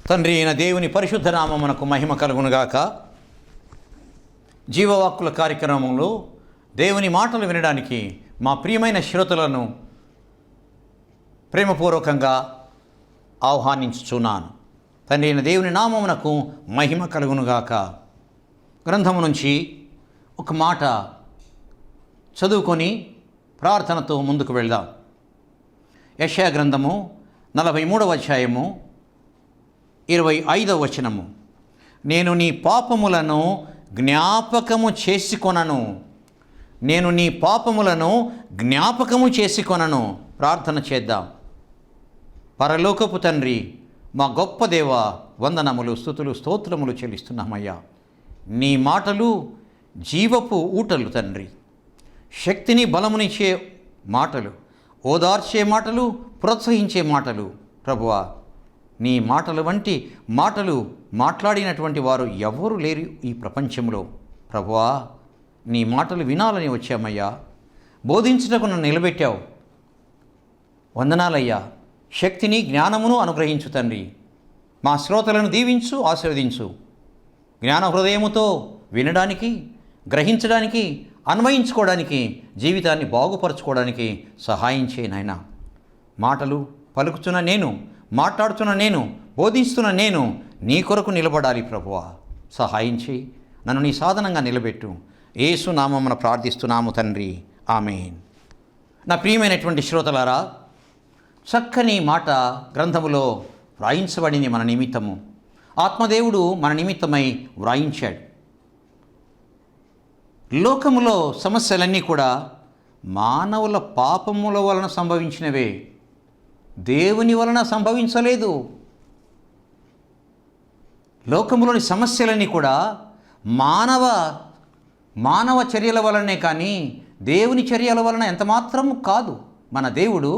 తండ్రి అయిన దేవుని పరిశుద్ధ నామమునకు మహిమ కలుగునుగాక. జీవవాక్కుల కార్యక్రమంలో దేవుని మాటలు వినడానికి మా ప్రియమైన శ్రోతలను ప్రేమపూర్వకంగా ఆహ్వానించుచున్నాను. తండ్రి అయిన దేవుని నామమునకు మహిమ కలుగునుగాక. గ్రంథము నుంచి ఒక మాట చదువుకొని ప్రార్థనతో ముందుకు వెళ్దాం. యెషయా గ్రంథము 43వ అధ్యాయము 25వ వచనము. నేను నీ పాపములను జ్ఞాపకము చేసుకొనను. నేను నీ పాపములను జ్ఞాపకము చేసుకొనను. ప్రార్థన చేద్దాం. పరలోకపు తండ్రి, మా గొప్ప దేవ, వందనములు, స్తుతులు, స్తోత్రములు చెల్లిస్తున్నామయ్యా. నీ మాటలు జీవపు ఊటలు తండ్రి, శక్తిని బలమునిచ్చే మాటలు, ఓదార్చే మాటలు, ప్రోత్సహించే మాటలు. ప్రభువా, నీ మాటలు వంటి మాటలు మాట్లాడినటువంటి వారు ఎవరు లేరు ఈ ప్రపంచంలో. ప్రభువా, నీ మాటలు వినాలని వచ్చామయ్యా. బోధించుటకు నన్ను నిలబెట్టావు. వందనాలయ్యా. శక్తిని, జ్ఞానమును అనుగ్రహించు తండ్రి. మా శ్రోతలను దీవించు, ఆశీర్వదించు. జ్ఞాన హృదయముతో వినడానికి, గ్రహించడానికి, అన్వయించుకోవడానికి, జీవితాన్ని బాగుపరచుకోవడానికి సహాయం చేయి నాయనా. మాటలు పలుకుతున్న నేను, మాట్లాడుతున్న నేను, బోధిస్తున్న నేను నీ కొరకు నిలబడాలి ప్రభువా. సహాయం చేయి. నన్ను నీ సాధనంగా నిలబెట్టు. యేసు నామమున ప్రార్థిస్తున్నాము తండ్రి, ఆమేన్. నా ప్రియమైనటువంటి శ్రోతలారా, చక్కని మాట గ్రంథములో వ్రాయించబడింది మన నిమిత్తము. ఆత్మదేవుడు మన నిమిత్తమై వ్రాయించాడు. లోకములో సమస్యలన్నీ కూడా మానవుల పాపముల వలన సంభవించినవే, దేవుని వలన సంభవించలేదు. లోకములోని సమస్యలన్నీ కూడా మానవ చర్యల వలనే కానీ దేవుని చర్యల వలన ఎంతమాత్రము కాదు. మన దేవుడు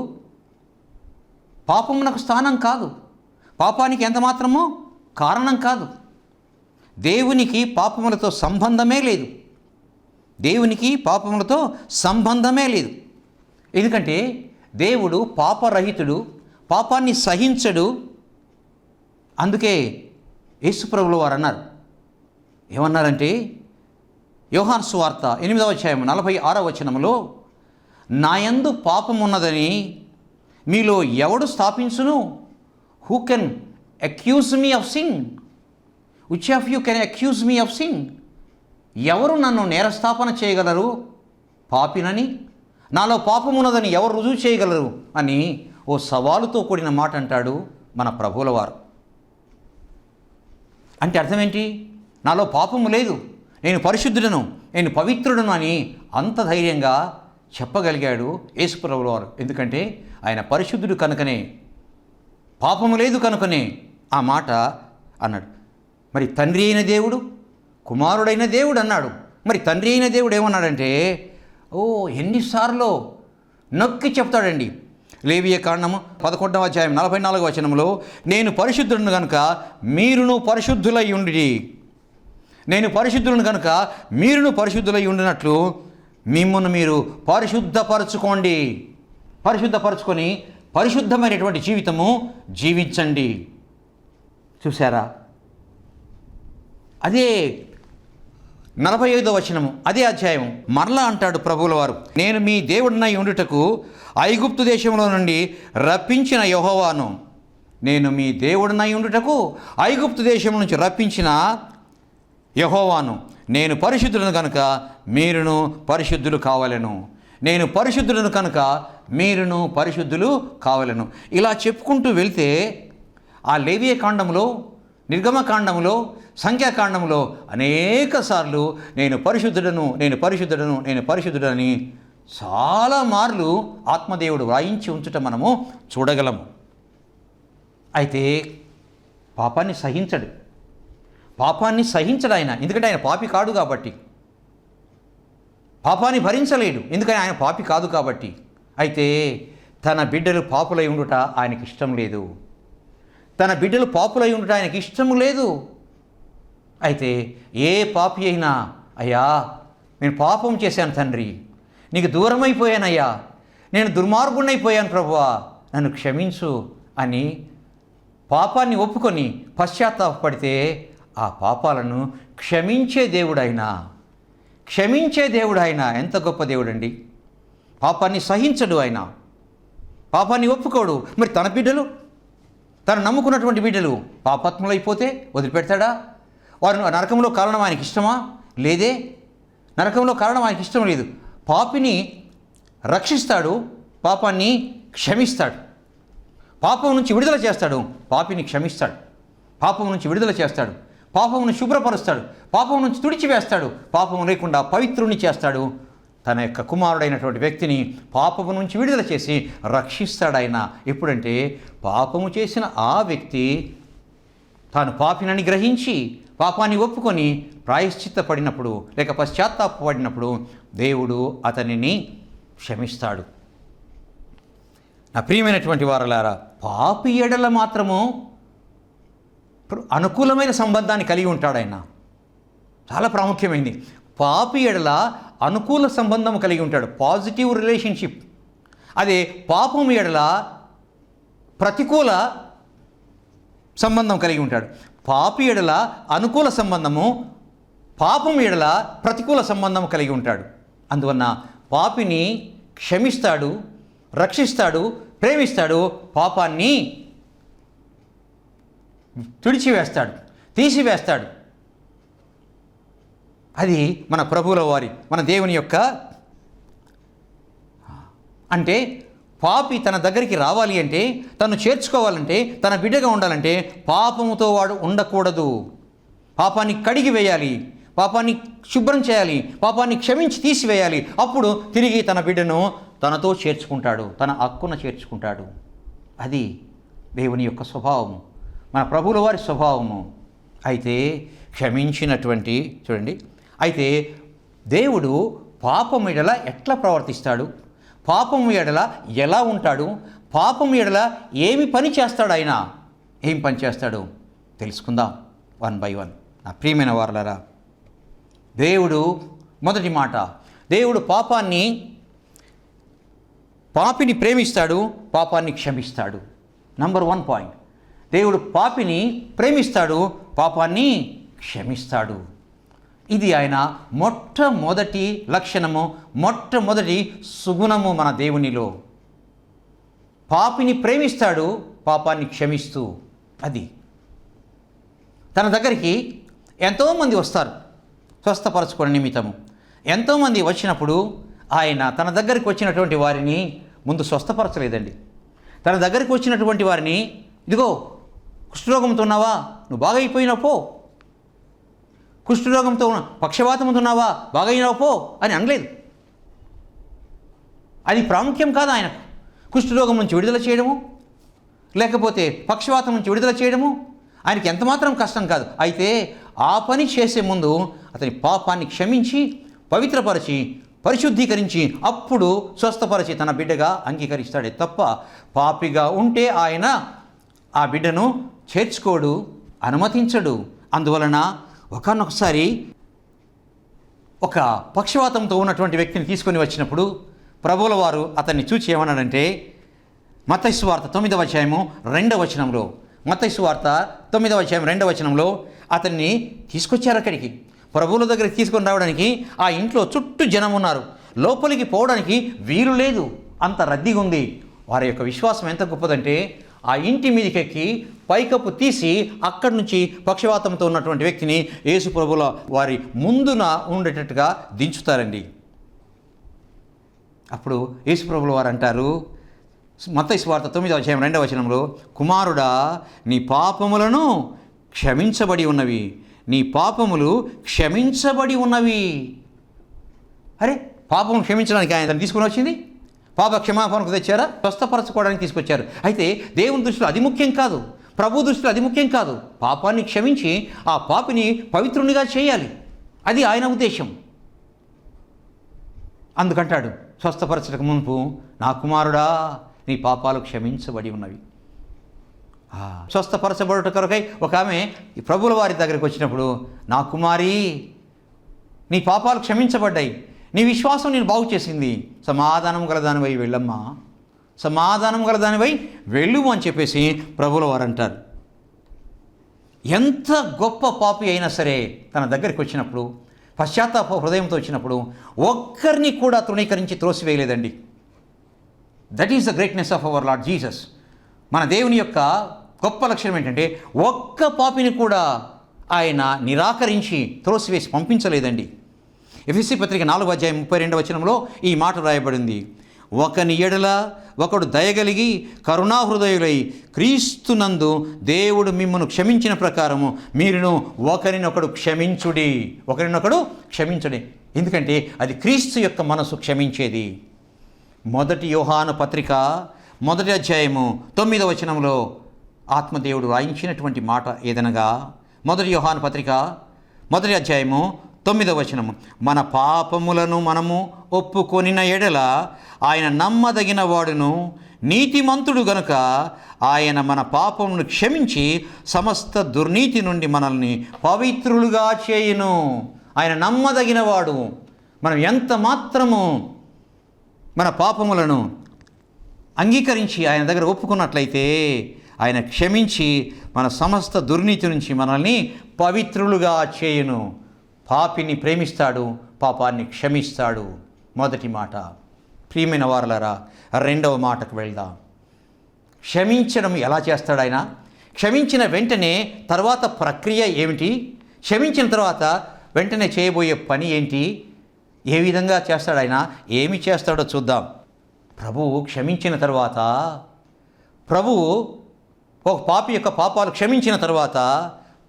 పాపమునకు స్థానం కాదు, పాపానికి ఎంతమాత్రమో కారణం కాదు. దేవునికి పాపములతో సంబంధమే లేదు. దేవునికి పాపములతో సంబంధమే లేదు. ఎందుకంటే దేవుడు పాపరహితుడు, పాపాన్ని సహించడు. అందుకే యేసుప్రభుల వారు అన్నారు, ఏమన్నారంటే యోహాను సువార్త 8వ అధ్యాయం 46వ వచనములో, నాయందు పాపమున్నదని మీలో ఎవడు స్థాపించును? Who can accuse me of sin? Which of you can accuse me of sin? ఎవరు నన్ను నేరస్థాపన చేయగలరు పాపినని? నాలో పాపమున్నదని ఎవరు రుజువు చేయగలరు అని ఓ సవాలుతో కూడిన మాట అంటాడు మన ప్రభువుల వారు. అంటే అర్థం ఏంటి? నాలో పాపము లేదు, నేను పరిశుద్ధుడను, నేను పవిత్రుడను అని అంత ధైర్యంగా చెప్పగలిగాడు యేసుప్రభుల వారు. ఎందుకంటే ఆయన పరిశుద్ధుడు కనుకనే, పాపము లేదు కనుకనే ఆ మాట అన్నాడు. మరి తండ్రి అయిన దేవుడు, కుమారుడైన దేవుడు అన్నాడు. మరి తండ్రి అయిన దేవుడు ఏమన్నాడంటే, ఎన్నిసార్లు నొక్కి చెప్తాడండి. లేవియ కాండము 11వ అధ్యాయం 44వ వచనంలో, నేను పరిశుద్ధులను కనుక మీరును పరిశుద్ధులై ఉండి, నేను పరిశుద్ధులను కనుక మీరును పరిశుద్ధులై ఉండినట్లు మిమ్మును మీరు పరిశుద్ధపరచుకోండి. పరిశుద్ధపరచుకొని పరిశుద్ధమైనటువంటి జీవితము జీవించండి. చూసారా? అదే 45వ వచనము, అదే అధ్యాయం మరలా అంటాడు ప్రభువుల వారు, నేను మీ దేవుడినై ఉండుటకు ఐగుప్తు దేశంలో నుండి రప్పించిన యెహోవాను. నేను మీ దేవుడినై ఉండుటకు ఐగుప్తు దేశం నుంచి రప్పించిన యెహోవాను. నేను పరిశుద్ధులను కనుక మీరును పరిశుద్ధులు కావలెను. నేను పరిశుద్ధులను కనుక మీరును పరిశుద్ధులు కావలెను. ఇలా చెప్పుకుంటూ వెళ్తే ఆ లేవియ కాండములో, నిర్గమకాండములో, సంఖ్యాకాండములో అనేక సార్లు నేను పరిశుద్ధుడను, నేను పరిశుద్ధుడను, నేను పరిశుద్ధుడని చాలా మార్లు ఆత్మదేవుడు వ్రాయించి ఉంచుట మనము చూడగలము. అయితే పాపాన్ని సహించడు. పాపాన్ని సహించడు ఆయన, ఎందుకంటే ఆయన పాపి కాడు కాబట్టి. పాపాన్ని భరించలేడు, ఎందుకని ఆయన పాపి కాదు కాబట్టి. అయితే తన బిడ్డలు పాపులై ఉండుట ఆయనకి ఇష్టం లేదు. తన బిడ్డలు పాపులై ఉండుట ఆయనకి ఇష్టము లేదు. అయితే ఏ పాపి అయినా, అయ్యా నేను పాపం చేశాను తండ్రి, నీకు దూరమైపోయానయ్యా, నేను దుర్మార్గుణ్ణైపోయాను ప్రభువా, నన్ను క్షమించు అని పాపాన్ని ఒప్పుకొని పశ్చాత్తాపడితే ఆ పాపాలను క్షమించే దేవుడైనా, క్షమించే దేవుడైనా ఎంత గొప్ప దేవుడండి. పాపాన్ని సహించడు ఆయన, పాపాన్ని ఒప్పుకోడు. మరి తన బిడ్డలు, తను నమ్ముకున్నటువంటి బిడ్డలు పాపాత్ములైపోతే వదిలిపెడతాడా? వారు నరకంలో కారణం ఆయనకి ఇష్టమా? లేదే, నరకంలో కారణం ఆయనకి ఇష్టం లేదు. పాపిని రక్షిస్తాడు, పాపాన్ని క్షమిస్తాడు. పాపం నుంచి విడుదల చేస్తాడు, పాపిని క్షమిస్తాడు. పాపం నుంచి విడుదల చేస్తాడు, పాపమును శుభ్రపరుస్తాడు, పాపం నుంచి తుడిచివేస్తాడు, పాపము లేకుండా పవిత్రుని చేస్తాడు. తన యొక్క కుమారుడైనటువంటి వ్యక్తిని పాపము నుంచి విడుదల చేసి రక్షిస్తాడు ఆయన. ఎప్పుడంటే పాపము చేసిన ఆ వ్యక్తి తాను పాపినని గ్రహించి పాపాన్ని ఒప్పుకొని ప్రాయశ్చిత్తపడినప్పుడు లేక పశ్చాత్తాపడినప్పుడు దేవుడు అతనిని క్షమిస్తాడు. నా ప్రియమైనటువంటి వారలారా, పాపి ఎడల మాత్రము అనుకూలమైన సంబంధాన్ని కలిగి ఉంటాడు ఆయన. చాలా ప్రాముఖ్యమైనది. పాపి ఎడల అనుకూల సంబంధం కలిగి ఉంటాడు, పాజిటివ్ రిలేషన్షిప్. అదే పాపం ఎడల ప్రతికూల సంబంధం కలిగి ఉంటాడు. పాపి ఎడల అనుకూల సంబంధము, పాపం ఎడల ప్రతికూల సంబంధం కలిగి ఉంటాడు. అందువలన పాపిని క్షమిస్తాడు, రక్షిస్తాడు, ప్రేమిస్తాడు, పాపాన్ని తుడిచివేస్తాడు, తీసివేస్తాడు. అది మన ప్రభువుల వారి, మన దేవుని యొక్క. అంటే పాపి తన దగ్గరికి రావాలి అంటే, తను చేర్చుకోవాలంటే, తన బిడ్డగా ఉండాలంటే పాపముతో వాడు ఉండకూడదు. పాపాన్ని కడిగి వేయాలి, పాపాన్ని శుభ్రం చేయాలి, పాపాన్ని క్షమించి తీసివేయాలి. అప్పుడు తిరిగి తన బిడ్డను తనతో చేర్చుకుంటాడు, తన హక్కున చేర్చుకుంటాడు. అది దేవుని యొక్క స్వభావము, మన ప్రభువుల వారి స్వభావము. అయితే క్షమించినటువంటి, చూడండి, అయితే దేవుడు పాపం ఎడల ఎట్లా ప్రవర్తిస్తాడు, పాపం ఎడల ఎలా ఉంటాడు, పాపం ఎడల ఏమి పని చేస్తాడు, ఆయన ఏం పని చేస్తాడు తెలుసుకుందాం వన్ బై వన్. నా ప్రియమైన వారలారా, దేవుడు మొదటి మాట, దేవుడు పాపిని ప్రేమిస్తాడు, పాపాన్ని క్షమిస్తాడు. నంబర్ 1 పాయింట్, దేవుడు పాపిని ప్రేమిస్తాడు, పాపాన్ని క్షమిస్తాడు. ఇది ఆయన మొట్టమొదటి లక్షణము, మొట్టమొదటి సుగుణము మన దేవునిలో. పాపిని ప్రేమిస్తాడు, పాపాన్ని క్షమిస్తూ. అది తన దగ్గరికి ఎంతోమంది వస్తారు స్వస్థపరచుకోవడం నిమిత్తము. ఎంతోమంది వచ్చినప్పుడు ఆయన తన దగ్గరికి వచ్చినటువంటి వారిని ముందు స్వస్థపరచలేదండి. తన దగ్గరికి వచ్చినటువంటి వారిని, ఇదిగో కుష్ఠరోగంతో ఉన్నావా, నువ్వు బాగా అయిపోయినావు పో, కుష్ఠరోగంతో పక్షవాతంతో ఉన్నావా, బాగా అయినావు పో అని అనలేదు. అది ప్రాముఖ్యం కాదు ఆయనకు. కుష్ఠరోగం నుంచి విడుదల చేయడము, లేకపోతే పక్షవాతం నుంచి విడుదల చేయడము ఆయనకి ఎంతమాత్రం కష్టం కాదు. అయితే ఆ పని చేసే ముందు అతని పాపాన్ని క్షమించి, పవిత్రపరిచి, పరిశుద్ధీకరించి, అప్పుడు స్వస్థపరిచి తన బిడ్డగా అంగీకరిస్తాడే తప్ప పాపిగా ఉంటే ఆయన ఆ బిడ్డను చేర్చుకోడు, అనుమతించడు. అందువలన ఒకానొకసారి ఒక పక్షవాతంతో ఉన్నటువంటి వ్యక్తిని తీసుకొని వచ్చినప్పుడు ప్రభువుల వారు అతన్ని చూచి ఏమన్నాడంటే, మత్తయి సువార్త 9వ అధ్యాయము 2వ వచనంలో, మత్తయి సువార్త 9వ అధ్యాయం 2వ వచనంలో అతన్ని తీసుకొచ్చారు. అక్కడికి ప్రభువుల దగ్గరికి తీసుకొని రావడానికి ఆ ఇంట్లో చుట్టూ జనం ఉన్నారు, లోపలికి పోవడానికి వీలు లేదు, అంత రద్దీగా ఉంది. వారి యొక్క విశ్వాసం ఎంత గొప్పదంటే ఆ ఇంటి మీదకెక్కి పైకప్పు తీసి అక్కడి నుంచి పక్షవాతంతో ఉన్నటువంటి వ్యక్తిని యేసు ప్రభువుల వారి ముందున ఉండేటట్టుగా దించుతారండి. అప్పుడు యేసు ప్రభువుల వారు అంటారు, మత్తయి సువార్త 9వ అధ్యాయం 2వ వచనంలో, కుమారుడా నీ పాపములను క్షమించబడి ఉన్నవి, నీ పాపములు క్షమించబడి ఉన్నవి. అరే, పాపం క్షమించడానికి ఆయన తీసుకుని వచ్చింది, పాప క్షమాపణకు తెచ్చారా? స్వస్థపరచుకోవడానికి తీసుకొచ్చారు. అయితే దేవుని దృష్టిలో అది ముఖ్యం కాదు, ప్రభు దృష్టిలో అది ముఖ్యం కాదు. పాపాన్ని క్షమించి ఆ పాపిని పవిత్రునిగా చేయాలి, అది ఆయన ఉద్దేశం. అందుకంటాడు స్వస్థపరచడానికి మునుపు, నా కుమారుడా నీ పాపాలు క్షమించబడి ఉన్నవి. స్వస్థపరచబడుట కొరకై ఒక ఆమె ప్రభువుల వారి దగ్గరికి వచ్చినప్పుడు, నా కుమారి నీ పాపాలు క్షమించబడ్డాయి, నీ విశ్వాసం నేను బాగు చేసింది, సమాధానం గలదానివై వెళ్ళమ్మా, సమాధానం గలదానివై వెళ్ళు అని చెప్పేసి ప్రభువుల వారు అంటారు. ఎంత గొప్ప పాపి అయినా సరే తన దగ్గరికి వచ్చినప్పుడు, పశ్చాత్తాప హృదయంతో వచ్చినప్పుడు ఒక్కరిని కూడా తృణీకరించి త్రోసివేయలేదండి. That is the greatness of our Lord Jesus. మన దేవుని యొక్క గొప్ప లక్షణం ఏంటంటే ఒక్క పాపిని కూడా ఆయన నిరాకరించి త్రోసివేసి పంపించలేదండి. ఎఫెసీ పత్రిక 4:32 ఈ మాట రాయబడింది. ఒకని ఎడల ఒకడు దయగలిగి కరుణాహృదయులై క్రీస్తునందు దేవుడు మిమ్మల్ని క్షమించిన ప్రకారము మీరును ఒకరినొకడు క్షమించుడి. ఎందుకంటే అది క్రీస్తు యొక్క మనసు క్షమించేది. 1 యోహాను పత్రిక 1:9 ఆత్మదేవుడు రాయించినటువంటి మాట ఏదనగా, 1 యోహాను పత్రిక 1:9 మన పాపములను మనము ఒప్పుకొనిన ఎడల ఆయన నమ్మదగిన వాడును నీతిమంతుడు గనుక ఆయన మన పాపమును క్షమించి సమస్త దుర్నీతి నుండి మనల్ని పవిత్రులుగా చేయును. ఆయన నమ్మదగినవాడు. మనం ఎంత మాత్రము మన పాపములను అంగీకరించి ఆయన దగ్గర ఒప్పుకున్నట్లయితే ఆయన క్షమించి మన సమస్త దుర్నీతి నుంచి మనల్ని పవిత్రులుగా చేయును. పాపిని ప్రేమిస్తాడు, పాపాన్ని క్షమిస్తాడు. మొదటి మాట. ప్రియమైన వారలారా, రెండవ మాటకు వెళ్దాం. క్షమించడం ఎలా చేస్తాడు ఆయన? క్షమించిన వెంటనే తర్వాత ప్రక్రియ ఏమిటి? క్షమించిన తర్వాత వెంటనే చేయబోయే పని ఏంటి? ఏ విధంగా చేస్తాడు ఆయన? ఏమి చేస్తాడో చూద్దాం. ప్రభువు క్షమించిన తర్వాత, ప్రభువు ఒక పాపి యొక్క పాపాలు క్షమించిన తర్వాత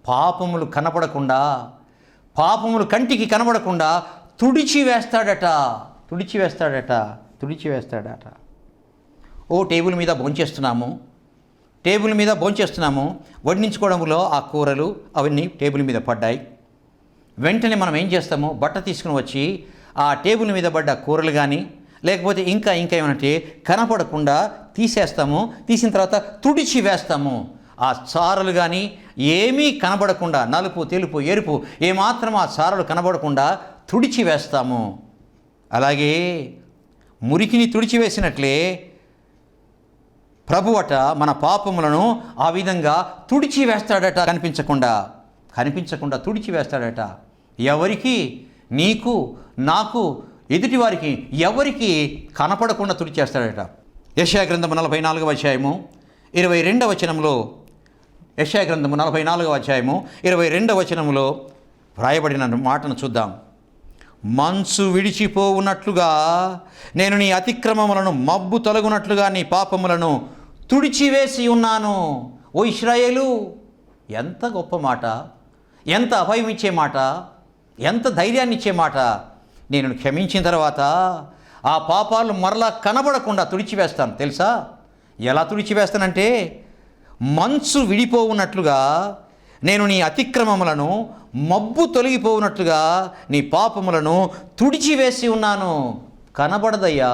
పాపములు కనపడకుండా, పాపములు కంటికి కనబడకుండా తుడిచివేస్తాడట. టేబుల్ మీద భోంచేస్తున్నాము, వడ్డించుకోవడంలో ఆ కూరలు అవన్నీ టేబుల్ మీద పడ్డాయి. వెంటనే మనం ఏం చేస్తాము? బట్ట తీసుకుని వచ్చి ఆ టేబుల్ మీద పడ్డ కూరలు కానీ లేకపోతే ఇంకా ఏమంటే కనపడకుండా తీసేస్తాము. తీసిన తర్వాత తుడిచివేస్తాము. ఆ చారలు కానీ ఏమీ కనబడకుండా, నలుపు తెలుపు ఎరుపు ఏమాత్రం ఆ చారలు కనబడకుండా తుడిచివేస్తాము. అలాగే మురికిని తుడిచివేసినట్లే ప్రభువట మన పాపములను ఆ విధంగా తుడిచివేస్తాడట. కనిపించకుండా తుడిచివేస్తాడట. ఎవరికి? నీకు, నాకు, ఎదుటివారికి ఎవరికి కనపడకుండా తుడిచేస్తాడట. యెషయా గ్రంథము 44:22 యెషయా గ్రంథము 44:22 వ్రాయబడిన మాటను చూద్దాం. మంచు విడిచిపోవునట్లుగా నేను నీ అతిక్రమములను, మబ్బు తొలగునట్లుగా నీ పాపములను తుడిచివేసి ఉన్నాను. ఓ ఇశ్రాయేలు, ఎంత గొప్ప మాట, ఎంత అభయం ఇచ్చే మాట, ఎంత ధైర్యాన్ని ఇచ్చే మాట. నేను క్షమించిన తర్వాత ఆ పాపాలు మరలా కనబడకుండా తుడిచివేస్తాను. తెలుసా ఎలా తుడిచివేస్తానంటే, మంచు విడిపోవునట్లుగా నేను నీ అతిక్రమములను, మబ్బు తొలగిపోవునట్లుగా నీ పాపములను తుడిచివేసి ఉన్నాను. కనబడదయ్యా,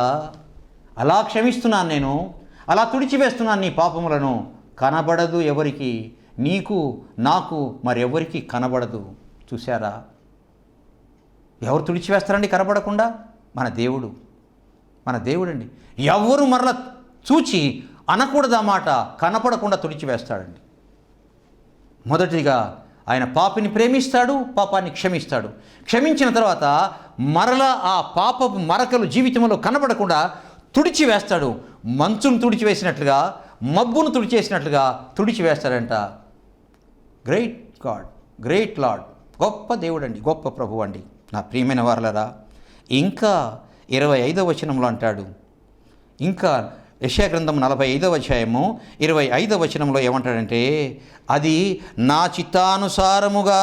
అలా క్షమిస్తున్నాను నేను, అలా తుడిచివేస్తున్నాను నీ పాపములను. కనబడదు ఎవరికి? నీకు, నాకు, మరెవరికి కనబడదు. చూశారా? ఎవరు తుడిచివేస్తారండి కనబడకుండా? మన దేవుడండి. ఎవరు మరలా చూచి అనకూడదు ఆ మాట, కనపడకుండా తుడిచివేస్తాడండి. మొదటిగా ఆయన పాపిని ప్రేమిస్తాడు, పాపాన్ని క్షమిస్తాడు. క్షమించిన తర్వాత మరలా ఆ పాపపు మరకలు జీవితంలో కనబడకుండా తుడిచివేస్తాడు. మంచును తుడిచివేసినట్లుగా, మబ్బును తుడిచేసినట్లుగా తుడిచివేస్తాడంట. Great God, great Lord. గొప్ప దేవుడండి, గొప్ప ప్రభు అండి. నా ప్రియమైన వారలారా, ఇంకా 25 అంటాడు. ఇంకా యెషయా గ్రంథం 45:25 ఏమంటాడంటే, అది నా చిత్తానుసారముగా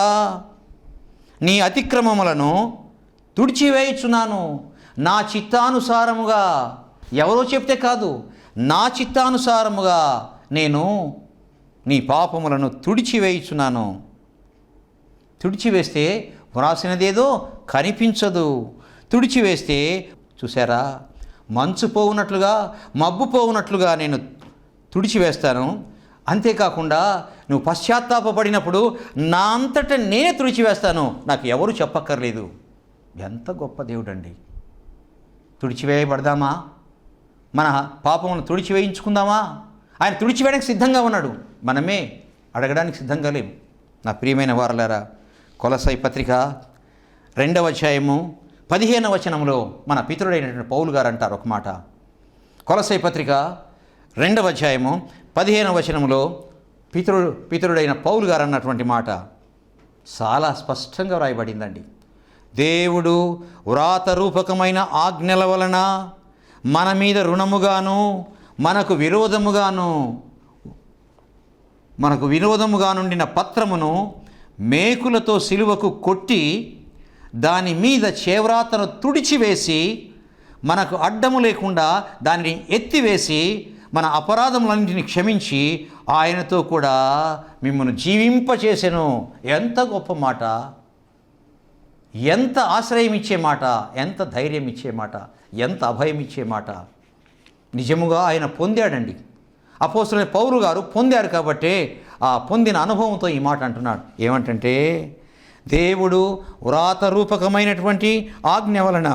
నీ అతిక్రమములను తుడిచివేయుచున్నాను. నా చిత్తానుసారముగా, ఎవరో చెప్తే కాదు, నా చిత్తానుసారముగా నేను నీ పాపములను తుడిచివేయుచున్నాను. తుడిచివేస్తే వ్రాసినదేదో కనిపించదు. తుడిచివేస్తే చూసారా, మంచు పోవునట్లుగా, మబ్బు పోవునట్లుగా నేను తుడిచివేస్తాను. అంతేకాకుండా నువ్వు పశ్చాత్తాపపడినప్పుడు నా అంతట నేనే తుడిచివేస్తాను. నాకు ఎవరు చెప్పక్కర్లేదు. ఎంత గొప్ప దేవుడండి. తుడిచివేయబడదామా? మన పాపమును తుడిచివేయించుకుందామా? ఆయన తుడిచివేయడానికి సిద్ధంగా ఉన్నాడు. మనమే అడగడానికి సిద్ధంగా లేము. నా ప్రియమైన వారలారా, కొలస్సై పత్రిక 2వ అధ్యాయము 15వ వచనంలో మన పితరుడైనటువంటి పౌలు గారు అంటారు ఒక మాట. కొలస్సై పత్రిక 2వ అధ్యాయము 15వ వచనంలో పితరుడైన పౌలు గారు అన్నటువంటి మాట చాలా స్పష్టంగా వ్రాయబడిందండి. దేవుడు వ్రాత రూపకమైన ఆజ్ఞల వలన మన మీద రుణముగాను మనకు విరోధముగా నుండిన పత్రమును మేకులతో సిలువకు కొట్టి దాని మీద చేవ్రాతను తుడిచివేసి మనకు అడ్డము లేకుండా దానిని ఎత్తివేసి మన అపరాధములన్నింటినీ క్షమించి ఆయనతో కూడా మిమ్మల్ని జీవింపచేసెను. ఎంత గొప్ప మాట, ఎంత ఆశ్రయం ఇచ్చే మాట, ఎంత ధైర్యం ఇచ్చే మాట, ఎంత అభయం ఇచ్చే మాట. నిజముగా ఆయన పొందాడండి. అపోస్తలుడైన పౌలు గారు పొందారు కాబట్టి ఆ పొందిన అనుభవంతో ఈ మాట అంటున్నాడు. ఏమంటే, దేవుడు వ్రాత రూపకమైనటువంటి ఆజ్ఞ వలన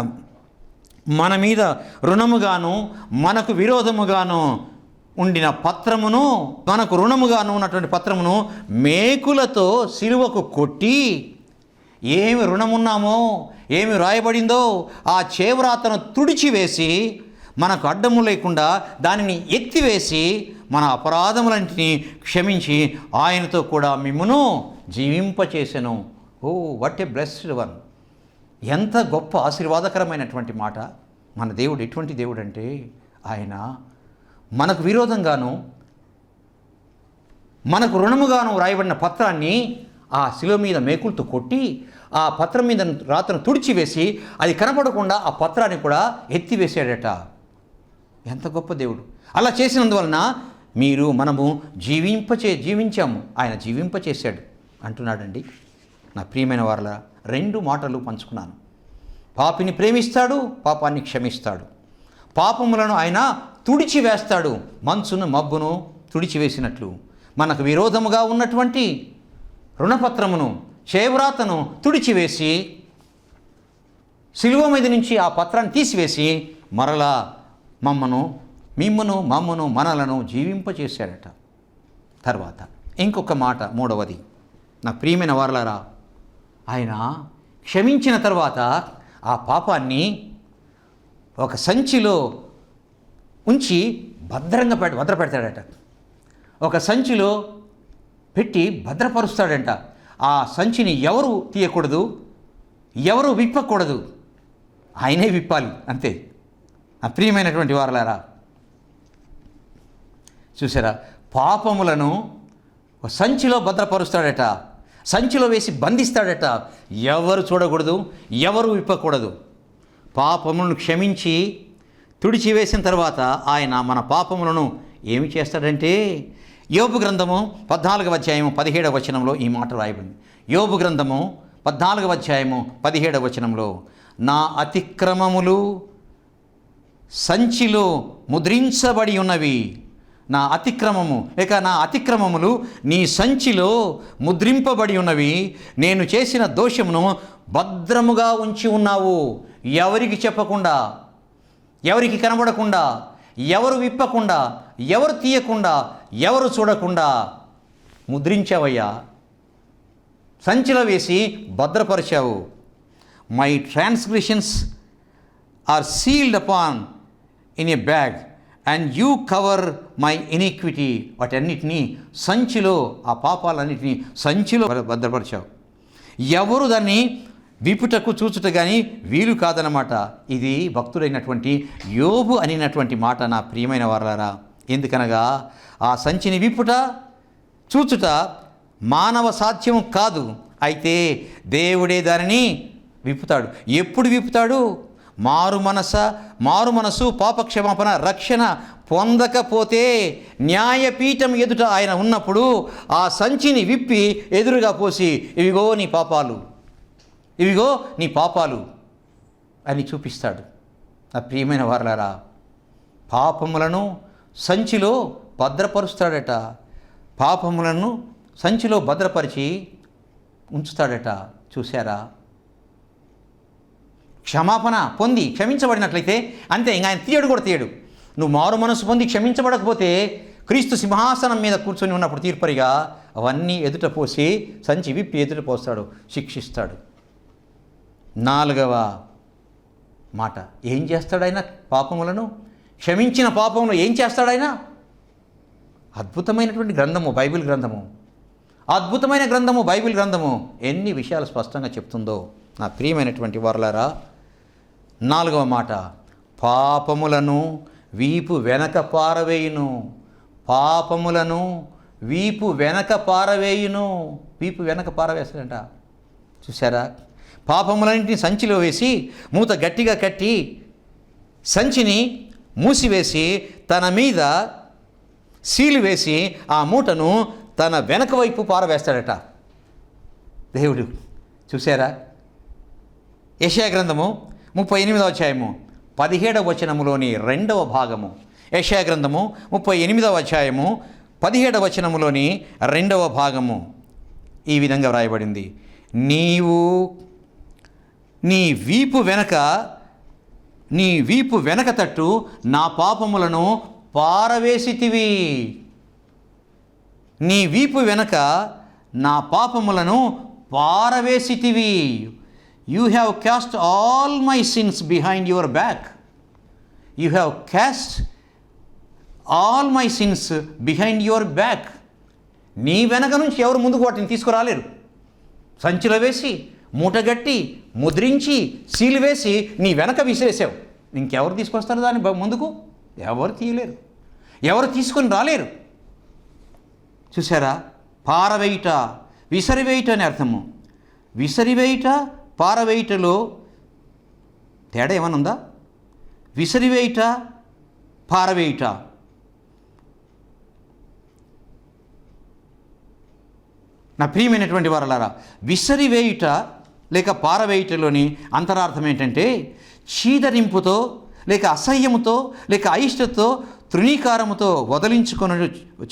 మన మీద రుణముగాను మనకు విరోధముగాను ఉండిన పత్రమును, మనకు రుణముగాను ఉన్నటువంటి పత్రమును మేకులతో సిలువకు కొట్టి, ఏమి రుణమున్నామో, ఏమి రాయబడిందో ఆ చేవ్రాతను తుడిచివేసి మనకు అడ్డము లేకుండా దానిని ఎత్తివేసి మన అపరాధములన్నింటినీ క్షమించి ఆయనతో కూడా మిమ్మును జీవింపచేసెను. Oh what a blessed one! ఎంత గొప్ప ఆశీర్వాదకరమైనటువంటి మాట. మన దేవుడు ఎటువంటి దేవుడు అంటే, ఆయన మనకు విరోధంగాను మనకు రుణముగాను రాయబడిన పత్రాన్ని ఆ శిలువ మీద మేకులతో కొట్టి ఆ పత్రం మీద రాతను తుడిచివేసి అది కనపడకుండా ఆ పత్రాన్ని కూడా ఎత్తివేశాడట. ఎంత గొప్ప దేవుడు! అలా చేసినందువలన మనము జీవించాము, ఆయన జీవింపచేశాడు అంటున్నాడండి. నా ప్రియమైన వారలా, 2 మాటలు పంచుకున్నాను. పాపిని ప్రేమిస్తాడు, పాపాన్ని క్షమిస్తాడు. పాపములను ఆయన తుడిచివేస్తాడు, మంచును మబ్బును తుడిచివేసినట్లు. మనకు విరోధముగా ఉన్నటువంటి రుణపత్రమును, చేవ్రాతను తుడిచివేసి సిలువ మీద నుంచి ఆ పత్రాన్ని తీసివేసి మరలా మనలను జీవింపచేశాడట. తర్వాత ఇంకొక మాట, 3వది. నా ప్రియమైన వారలారా, ఆయన క్షమించిన తర్వాత ఆ పాపాన్ని ఒక సంచిలో ఉంచి భద్రపెడతాడట. ఒక సంచిలో పెట్టి భద్రపరుస్తాడంట. ఆ సంచిని ఎవరు తీయకూడదు, ఎవరు విప్పకూడదు, ఆయనే విప్పాలి, అంతే. అప్రియమైనటువంటి వారలారా, చూసారా, పాపములను సంచిలో భద్రపరుస్తాడట, సంచిలో వేసి బంధిస్తాడట. ఎవరు చూడకూడదు, ఎవరు విప్పకూడదు. పాపములను క్షమించి తుడిచివేసిన తర్వాత ఆయన మన పాపములను ఏమి చేస్తాడంటే, యోబు గ్రంథము 14వ అధ్యాయము 17వ వచనంలో ఈ మాట రాయబడింది. యోబు గ్రంథము 14వ అధ్యాయము 17వ వచనంలో, నా అతిక్రమములు సంచిలో ముద్రించబడి ఉన్నవి. నా అతిక్రమములు నీ సంచిలో ముద్రింపబడి ఉన్నవి. నేను చేసిన దోషమును భద్రముగా ఉంచి ఉన్నావు. ఎవరికి చెప్పకుండా, ఎవరికి కనబడకుండా, ఎవరు విప్పకుండా, ఎవరు తీయకుండా, ఎవరు చూడకుండా ముద్రించావయ్యా, సంచిలో వేసి భద్రపరిచావు. My transgressions are sealed upon in a bag and you cover my iniquity. వాటన్నిటినీ సంచిలో, ఆ పాపాలన్నిటినీ సంచిలో భద్రపరిచావు. ఎవరు దాన్ని విపుటకు చూచుట కానీ వీలు కాదన్నమాట. ఇది భక్తుడైనటువంటి యోబు అనినటువంటి మాట. నా ప్రియమైన వారలారా, ఎందుకనగా ఆ సంచిని విప్పుట చూచుట మానవ సాధ్యం కాదు. అయితే దేవుడే దానిని విప్పుతాడు. ఎప్పుడు విప్పుతాడు? మారు మనసు పాపక్షమాపణ రక్షణ పొందకపోతే న్యాయపీఠం ఎదుట ఆయన ఉన్నప్పుడు ఆ సంచిని విప్పి ఎదురుగా పోసి, ఇవిగో నీ పాపాలు అని చూపిస్తాడు. నా ప్రియమైన వారలారా, పాపములను సంచిలో భద్రపరుస్తాడట. పాపములను సంచిలో భద్రపరిచి ఉంచుతాడట. చూశారా? క్షమాపణ పొంది క్షమించబడినట్లయితే అంతే, ఇంకా ఆయన తీయడు కూడా తీయడు. నువ్వు మారు మనసు పొంది క్షమించబడకపోతే క్రీస్తు సింహాసనం మీద కూర్చొని ఉన్నప్పుడు తీర్పరిగా అవన్నీ ఎదుట పోసి సంచి విప్పి ఎదుట పోస్తాడు, శిక్షిస్తాడు. 4వ మాట, ఏం చేస్తాడైనా పాపములను క్షమించిన పాపములు ఏం చేస్తాడైనా? అద్భుతమైనటువంటి గ్రంథము బైబిల్ గ్రంథము, అద్భుతమైన గ్రంథము బైబిల్ గ్రంథము ఎన్ని విషయాలు స్పష్టంగా చెప్తుందో నా ప్రియమైనటువంటి వారలారా. 4వ మాట, పాపములను వీపు వెనక పారవేయును. పాపములను వీపు వెనక పారవేయును. వీపు వెనక పారవేస్తాడంట. చూసారా? పాపములన్నింటినీ సంచిలో వేసి మూత గట్టిగా కట్టి సంచిని మూసివేసి తన మీద సీలు వేసి ఆ మూటను తన వెనక వైపు పారవేస్తాడట దేవుడు. చూసారా? యెషయా గ్రంథము 38వ అధ్యాయము 17వ వచనములోని 2వ భాగము. యెషయా గ్రంథము 38వ అధ్యాయము 17వ వచనములోని 2వ భాగము ఈ విధంగా వ్రాయబడింది. నీవు నీ వీపు వెనక తట్టు నా పాపములను పారవేసితివి. నీ వీపు వెనక నా పాపములను పారవేసితివి. You have cast all my sins behind your back. You have cast all my sins behind your back. నీ వెనక నుంచి ఎవరు ముందుకు వాటిని తీసుకురాలేరు. సంచిలో వేసి మూటగట్టి ముద్రించి సీలు వేసి నీ వెనక విసిరేసావు. ఇంకెవరు తీసుకొస్తారు దాన్ని ముందుకు? ఎవరు తీయలేరు, ఎవరు తీసుకొని రాలేరు. చూసారా? పారవేయుట, విసరివేయుట అని అర్థము. విసరివేయుట, పారవేయుటలో తేడా ఏమైనా ఉందా? విసరివేయుట, పారవేయుట. నా ప్రియమైనటువంటి వారలారా, విసరివేయుట లేక పారవేయుటలోని అంతరార్థం ఏంటంటే చీదరింపుతో లేక అసహ్యముతో లేక అయిష్టతో తృణీకారముతో వదిలించుకొని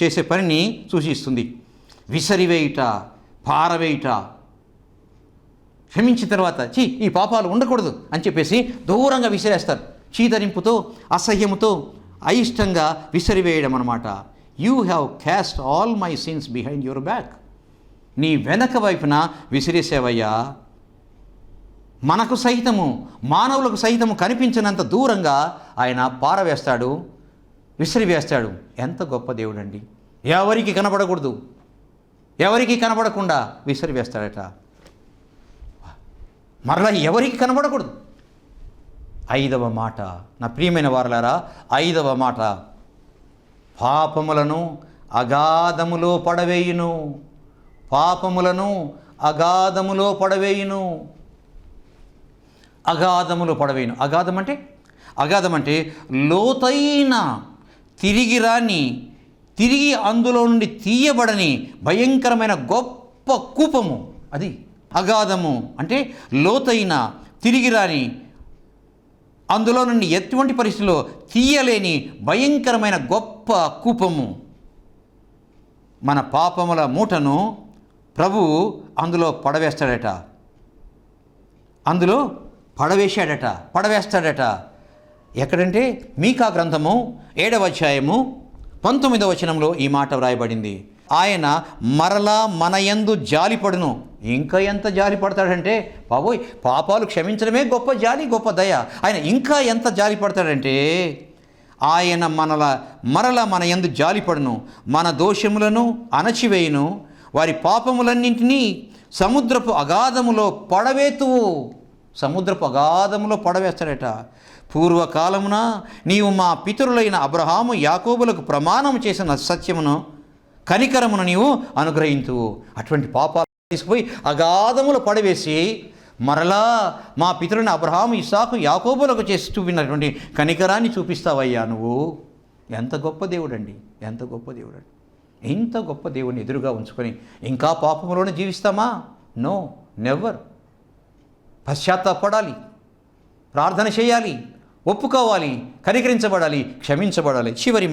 చేసే పనిని సూచిస్తుంది. విసరివేయుట, పారవేయుట. క్షమించిన తర్వాత ఈ పాపాలు ఉండకూడదు అని చెప్పేసి దూరంగా విసిరేస్తారు. చీదరింపుతో అసహ్యముతో అయిష్టంగా విసిరివేయడం అన్నమాట. You have cast all my sins behind your back. నీ వెనక వైపున విసిరేసేవయ్యా. మనకు సైతము, మానవులకు సైతము కనిపించినంత దూరంగా ఆయన పారవేస్తాడు, విసిరివేస్తాడు. ఎంత గొప్ప దేవుడండి! ఎవరికి కనబడకూడదు, ఎవరికి కనబడకుండా విసిరివేస్తాడట. మరలా ఎవరికి కనబడకూడదు. 5వ మాట, నా ప్రియమైన వారలారా, 5వ మాట, పాపములను అగాధములో పడవేయును. పాపములను అగాధములో పడవేయును. అగాధములో పడవేయును. అగాధం అంటే లోతైన, తిరిగి రాని, తిరిగి అందులో నుండి తీయబడని భయంకరమైన గొప్ప కూపము. అది అగాధము అంటే లోతైన, తిరిగి రాని, అందులో నుండి ఎటువంటి పరిస్థితిలో తీయలేని భయంకరమైన గొప్ప కూపము. మన పాపముల మూటను ప్రభువు అందులో పడవేస్తాడట. అందులో పడవేస్తాడట. ఎక్కడంటే మీకా గ్రంథము 7వ అధ్యాయము 19వ వచనంలో ఈ మాట వ్రాయబడింది. ఆయన మరలా మన యందు జాలిపడును. ఇంకా ఎంత జాలి పడతాడంటే, బాబోయ్, పాపాలు క్షమించడమే గొప్ప జాలి, గొప్ప దయ. ఆయన ఇంకా ఎంత జాలి పడతాడంటే, ఆయన మరలా మన యందు జాలిపడును, మన దోషములను అణచివేయును, వారి పాపములన్నింటినీ సముద్రపు అగాధములో పడవేతువు. సముద్రపు అగాధములో పడవేస్తాడట. పూర్వకాలమున నీవు మా పితరులైన అబ్రహాము యాకోబులకు ప్రమాణం చేసిన సత్యమును కనికరమును నీవు అనుగ్రహింతువు. అటువంటి పాపాలు తీసుకుపోయి అగాధములు పడవేసి మరలా మా పితరులైన అబ్రహాము ఇస్సాకు యాకోబులకు చేసి చూపినటువంటి కనికరాన్ని చూపిస్తావయ్యా నువ్వు. ఎంత గొప్ప దేవుడండి, ఎంత గొప్ప దేవుడండి. ఇంత గొప్ప దేవుని ఎదురుగా ఉంచుకొని ఇంకా పాపములోనే జీవిస్తామా? No, never. పశ్చాత్తాపడాలి, ప్రార్థన చేయాలి, ఒప్పుకోవాలి, కనికరించబడాలి, క్షమించబడాలి. చివరి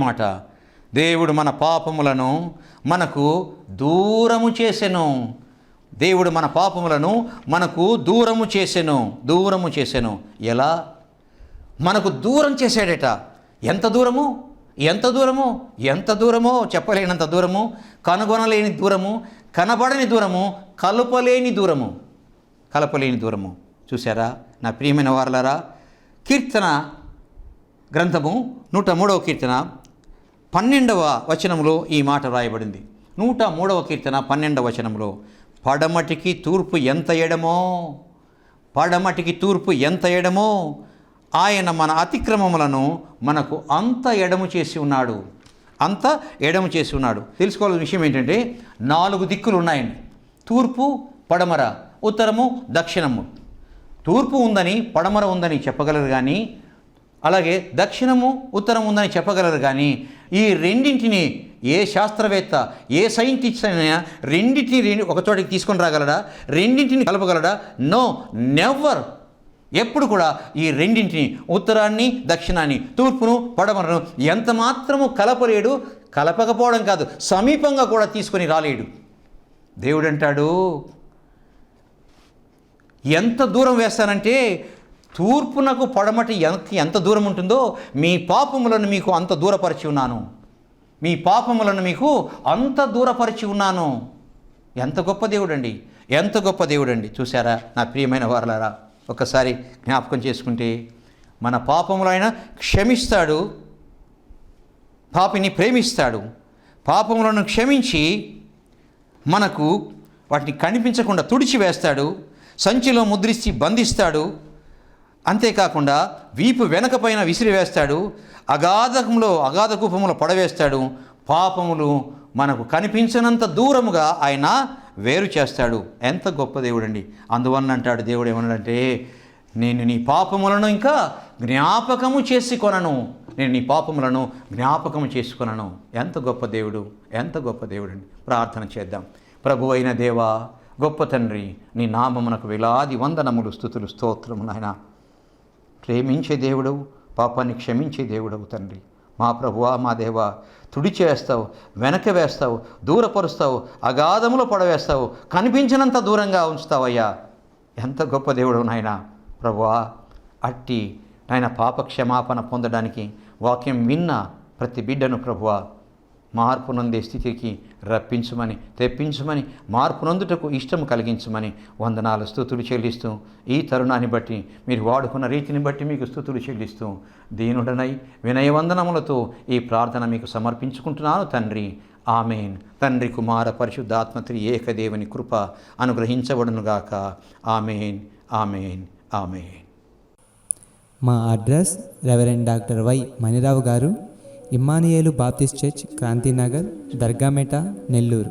మాట, దేవుడు మన పాపములను మనకు దూరము చేసెను. దేవుడు మన పాపములను మనకు దూరము చేసెను. ఎలా? మనకు దూరం చేశాడట. ఎంత దూరము, ఎంత దూరము, ఎంత దూరమో, చెప్పలేనంత దూరము, కనుగొనలేని దూరము, కనబడని దూరము, కలపలేని దూరము, కలపలేని దూరము. చూసారా నా ప్రియమైన వారలారా? కీర్తన గ్రంథము 103వ కీర్తన 12వ వచనంలో ఈ మాట వ్రాయబడింది. 103వ కీర్తన 12వ వచనంలో, పడమటికి తూర్పు ఎంత ఎడమో, పడమటికి తూర్పు ఎంత ఎడమో, ఆయన మన అతిక్రమములను మనకు అంత ఎడము చేసి ఉన్నాడు, అంత ఎడము చేసి ఉన్నాడు. తెలుసుకోవాల్సిన విషయం ఏంటంటే 4 దిక్కులు ఉన్నాయండి. తూర్పు, పడమర, ఉత్తరము, దక్షిణము. తూర్పు ఉందని పడమర ఉందని చెప్పగలరు కానీ, అలాగే దక్షిణము ఉత్తరం ఉందని చెప్పగలరు కానీ, ఈ రెండింటిని ఏ శాస్త్రవేత్త, ఏ సైంటిస్ట్ అయినా రెండింటిని ఒక చోటికి తీసుకొని రాగలడా? రెండింటిని కలపగలడా? No, never. ఎప్పుడు కూడా ఈ రెండింటిని, ఉత్తరాన్ని దక్షిణాన్ని, తూర్పును పడమరను ఎంత మాత్రము కలపలేడు. కలపకపోవడం కాదు, సమీపంగా కూడా తీసుకొని రాలేడు. దేవుడు అంటాడు, ఎంత దూరం వేస్తానంటే, తూర్పునకు పడమటి ఎంత దూరం ఉంటుందో మీ పాపములను మీకు అంత దూరపరిచి ఉన్నాను, మీ పాపములను మీకు అంత దూరపరిచి ఉన్నాను. ఎంత గొప్ప దేవుడండి, ఎంత గొప్ప దేవుడండి. చూసారా నా ప్రియమైన వారలారా? ఒకసారి జ్ఞాపకం చేసుకుంటే, మన పాపములు ఆయన క్షమిస్తాడు, పాపిని ప్రేమిస్తాడు, పాపములను క్షమించి మనకు వాటిని కనిపించకుండా తుడిచివేస్తాడు, సంచిలో ముద్రించి బంధిస్తాడు. అంతేకాకుండా వీపు వెనక పైన విసిరివేస్తాడు, అగాధ కూపంలో పడవేస్తాడు. పాపములు మనకు కనిపించనంత దూరముగా ఆయన వేరు చేస్తాడు. ఎంత గొప్ప దేవుడండి. అందువలన అంటాడు దేవుడు ఏమన్నాడంటే, నేను నీ పాపములను ఇంకా జ్ఞాపకము చేసుకొనను, నేను నీ పాపములను జ్ఞాపకము చేసుకొనను. ఎంత గొప్ప దేవుడు, ఎంత గొప్ప దేవుడండి. ప్రార్థన చేద్దాం. ప్రభు అయిన దేవా, గొప్ప తండ్రి, నీ నామమునకు వేలాది వందనములు, స్తుతులు, స్తోత్రము నాయన. ప్రేమించే దేవుడవు, పాపాన్ని క్షమించే దేవుడవు తండ్రి. మా ప్రభువా, మా దేవా, తుడిచేస్తావు, వెనక వేస్తావు, దూరపరుస్తావు, అగాధములో పడవేస్తావు, కనిపించినంత దూరంగా ఉంచుతావయ్యా. ఎంత గొప్ప దేవుడు నాయన. ప్రభువా, అట్టి నాయన పాప క్షమాపణ పొందడానికి వాక్యం విన్న ప్రతి బిడ్డను ప్రభువా మార్పు నొందే స్థితికి రప్పించమని, తెప్పించమని, మార్పు నొందుటకు ఇష్టం కలిగించమని వందనాలు, స్తుతులు చెల్లిస్తూ, ఈ తరుణాన్ని బట్టి, మీరు వాడుకున్న రీతిని బట్టి మీకు స్తుతులు చెల్లిస్తూ, దీనుడనై వినయవందనములతో ఈ ప్రార్థన మీకు సమర్పించుకుంటున్నాను తండ్రి. ఆమెన్. తండ్రి, కుమార, పరిశుద్ధాత్మత్రి ఏకదేవుని కృప అనుగ్రహించబడునుగాక. Amen, amen, amen. మా address reverend doctor Y Manirao garu, Emmanuel Baptist church, Kranthinagar, Dargamitta, Nellore.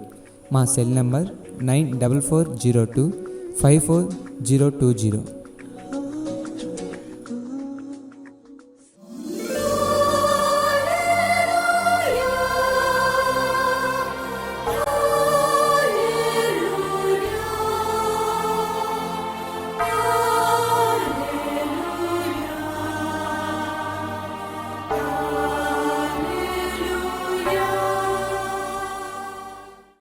మా సెల్ నంబర్ 9440254020.